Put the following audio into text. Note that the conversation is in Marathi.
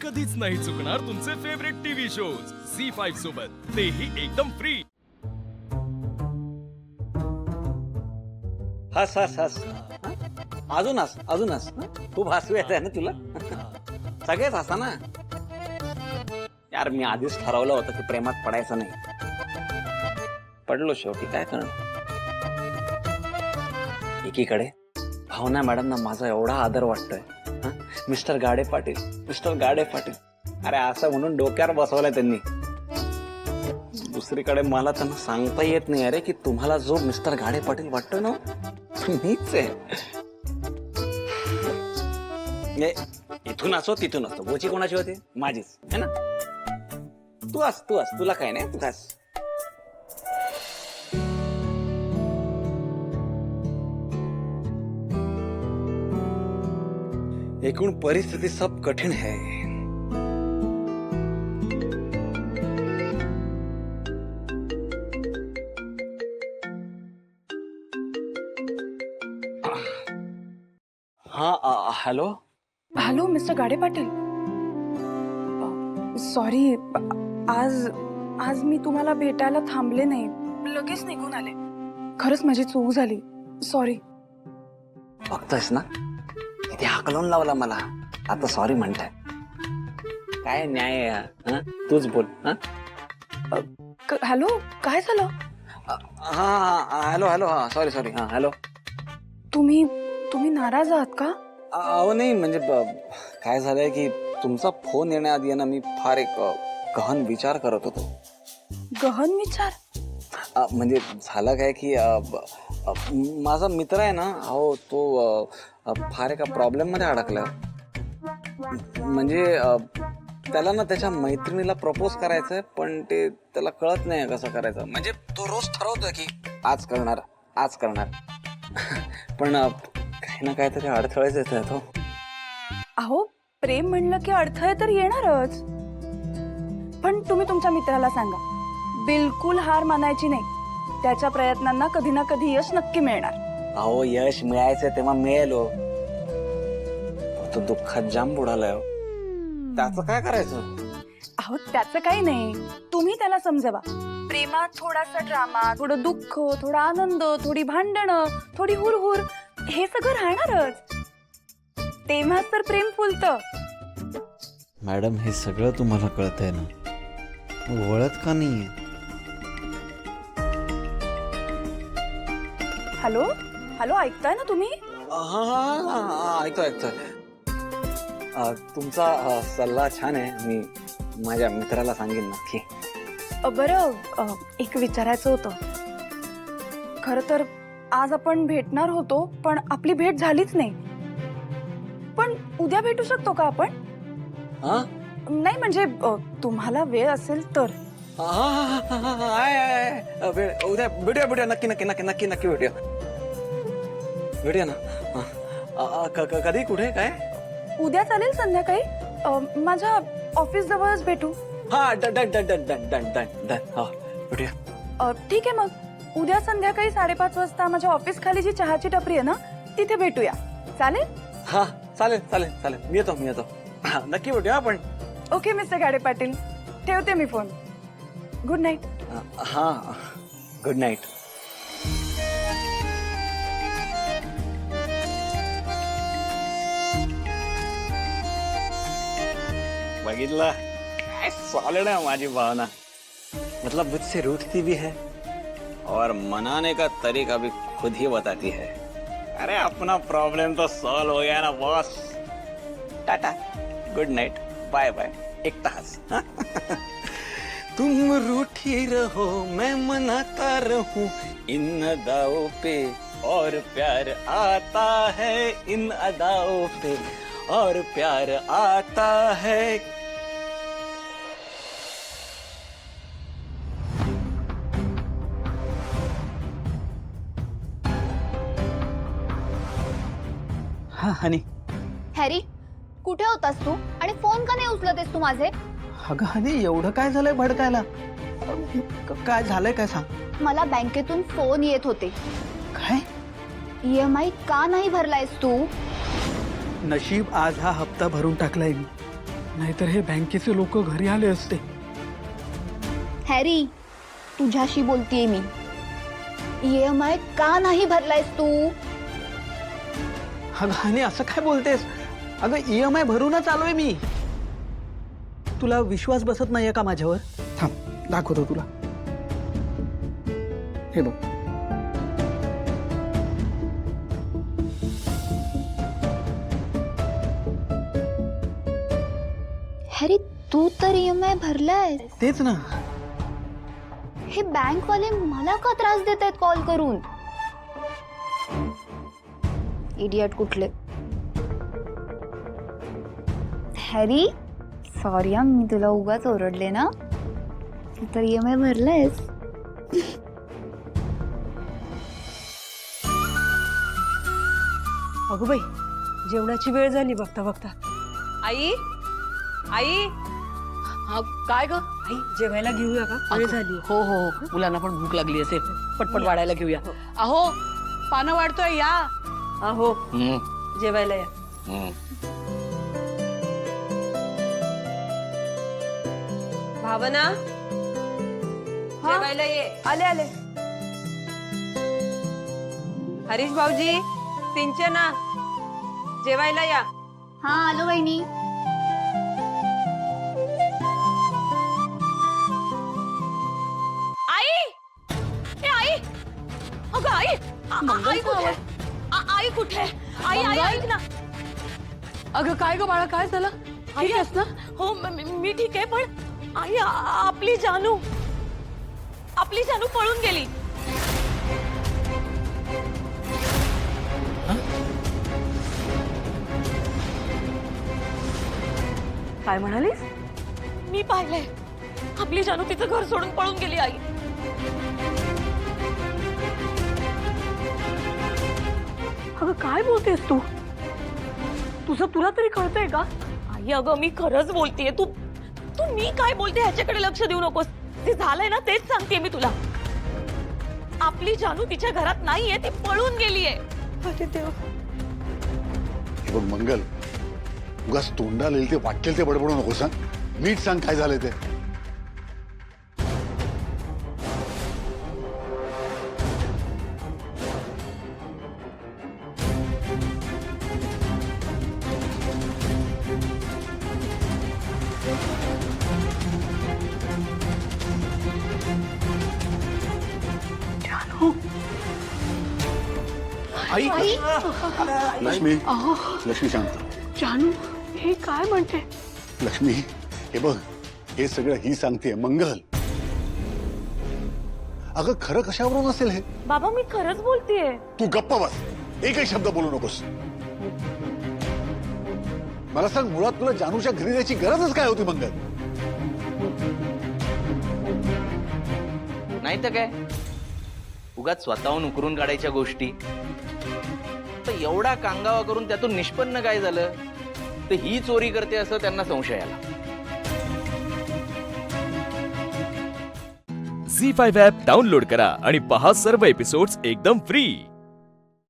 कधीच नाही चुकणार तुमचे फेवरेट टीव्ही शोज झी5 सोबत, तेही एकदम फ्री। हस हस हस, अजून हस अजून हस। खूप हसू येत आहे ना तुला? सगळेच हसा ना यार। मी आधीच ठरवलं होतं की प्रेमात पडायचं नाही, पडलो शेवटी, काय करणार। एकीकडे भावना मॅडमना माझा एवढा आदर वाटतोय, मिस्टर गाडे पाटील, मिस्टर गाडे पाटील, अरे असं म्हणून डोक्यावर बसवलंय त्यांनी। दुसरीकडे मला त्यांना सांगता येत नाही अरे की तुम्हाला जो मिस्टर गाडे पाटील वाटतो ना मीच आहे। इथून असो तिथून असो, बोची कोणाची होती? माझीच है ना। तू हस तुला काय नाही, तू हस। एकूण परिस्थिती सब कठिन है। हाँ हेलो हॅलो मिस्टर गाडे पाटील, सॉरी, आज मी तुम्हाला भेटायला थांबले नाही, लगेच निघून आले। खरंच माझी चूक झाली, सॉरी। बघतोयस ना किती हाकलून लावला मला, आता सॉरी म्हणताय। काय न्याय आहे हा? तूच बोल। हॅलो, काय झालं? हा हॅलो हॅलो, हा सॉरी सॉरी, हा हॅलो। तुम्ही नाराज आहात का? अहो नाही, म्हणजे काय झालंय की तुमचा फोन येण्याआधी ना मी फार एक गहन विचार करत होतो। गहन विचार? म्हणजे झालं काय की माझा मित्र आहे ना, अहो तो फार एका प्रॉब्लेम मध्ये अडकला। म्हणजे त्याला ना त्याच्या मैत्रिणीला प्रपोज करायचंय, पण ते त्याला कळत नाही कसं करायचं। म्हणजे तो रोज ठरवतोय की आज करणार आज करणार पण काही ना काहीतरी अडथळेच येतात हो। अहो प्रेम म्हणलं की अडथळे तर येणारच, पण तुम्ही तुमच्या मित्राला सांगा बिलकुल हार मानायची नाही, त्याच्या प्रयत्नांना कधी ना कधी यश नक्की मिळणार। अहो यश मिळायचं तेव्हा मिळेल हो, तो दुःखात जाम बुडालाय हो, त्याचं काय करायचं? अहो त्याचं काही नाही, तुम्ही त्याला समजवा। प्रेमात थोडासा ड्रामा, थोडं दुःख, थोडा आनंद, थोडी भांडणं, थोडी हुरहुर, हे सगळं राहणारच, तेव्हाच तर प्रेम फुलतं। मॅडम हे सगळं तुम्हाला कळतंय ना, वळत का नाहीये? हॅलो हॅलो, ऐकताय ना तुम्ही? हा ऐकतोय। तुमचा सल्ला छान आहे, मी माझ्या मित्राला सांगेन नक्की। बरं, एक विचारायचं होतं। खरं तर आज आपण भेटणार होतो, पण आपली भेट झालीच नाही। पण उद्या भेटू शकतो का आपण? नाही म्हणजे तुम्हाला वेळ असेल तर। उद्या भेटूया, नक्की भेटूया ना। कधी, कुठे, काय? उद्या चालेल संध्याकाळी, माझ्या ऑफिस जवळच भेटू। हा डन भेटूया। ठीक आहे, मग उद्या संध्याकाळी 5:30 वाजता माझ्या ऑफिस खाली जी चहाची टपरी आहे ना, तिथे भेटूया, चालेल? हा चालेल, मी येतो। नक्की भेटूया आपण। ओके मिस्टर गाडे पाटील, ठेवते मी फोन। Good night. हा गुड नाईट। बघितला काय सॉलिड है माझी भावना, मतलब मुझसे रूठती भी है और मनाने का तरीका भी खुद ही बताती है। अरे अपना प्रॉब्लम तो सॉल्व हो गया ना boss. Tata, good night, bye bye, एक तास। तुम रूठी रहो मैं मनाता रहूं इन अदाओं पे, और प्यार आता है इन अदाओं पे, और प्यार आता है। हा हनी, हॅरी, कुठे होतास तू आणि फोन का नाही उचलतेस तू माझे? अगं हनी एवढं काय झालंय भडकायला? काय झालंय काय सांग। मला बँकेतून फोन येत होते। काय? EMI का नाही भरलायस तू? नशीब आज हा हप्ता भरून टाकलाय मी, नाहीतर हे बँकेचे लोक घरी आले असते. हॅरी, तुझ्याशी बोलतीये मी. EMI का नाही भरलायस तू? अगं आणि असं काय बोलतेस? अगं EMI भरूनच आलोय मी. तुला विश्वास बसत नाहीये का माझ्यावर? थांब दाखवतो तुला. हे बघ. हॅरी, तू तर EMI भरलाय. तेच ना. हे बँकवाले मला का त्रास देत आहेत कॉल करून? इडियट कुठले. हॅरी, सॉरी मी तुला उगाच ओरडले ना. तू तर EMI भरलायस. अगो बाई, जेवणाची वेळ झाली बघता बघता. आई आई, हा काय ग? आई जेवायला घेऊया का? वेळ झाली. हो हो हो, मुलांना पण भूक लागली असेल. पटपट वाढायला घेऊया. अहो, पानं वाढतोय या. अहो, जेवायला या. भावना, जेवायला ये. आले आले. हरीश भाऊजी, सिंचना, जेवायला या. हा, आलो बहिणी. आई, ए आई, अगं आई, आई कुठे? आई कुठे? आई आई ऐक ना. अगं काय ग बाळा, काय झालं? ठीक आहेस ना? हो मी ठीक आहे, पण आई आपली जानू पळून गेली. काय म्हणालीस? मी पाहिलंय, आपली जानू तिचं घर सोडून पळून गेली. आई, अगं काय बोलतेस तू? तुला तरी कळतंय का? आई अगं मी खरंच बोलतेय. तू मी काय बोलते ह्याच्याकडे लक्ष देऊ नकोस. जे झालंय ना तेच सांगतेय मी तुला. आपली जानू तिच्या घरात नाहीये, ती पळून गेलीये. अरे देवा. हे बघ मंगल, उगाच तोंडाला येईल ते वाटेल ते बडबडू नको. सांग, नीट सांग काय झालंय ते. आई. लक्ष्मी, लक्ष्मी शांत. जानू, हे काय म्हणते? लक्ष्मी, हे बघ, हे सगळं ही सांगते मंगल. अगं खरं कशावरून असेल हे? बाबा मी खरंच बोलतेय. तू गप्प बस, एकही शब्द बोलू नकोस. मला सांग, मुळात तुला जानूच्या घरी जायची गरजच काय होती मंगल? नाही तर काय, उगाच स्वतःहून उकरून काढायच्या गोष्टी. तर एवढा कांगावा करून त्यातून निष्पन्न काय झालं? तर ही चोरी करते असं त्यांना संशय आला. झी5 ॲप डाउनलोड करा आणि पहा सर्व एपिसोड्स एकदम फ्री.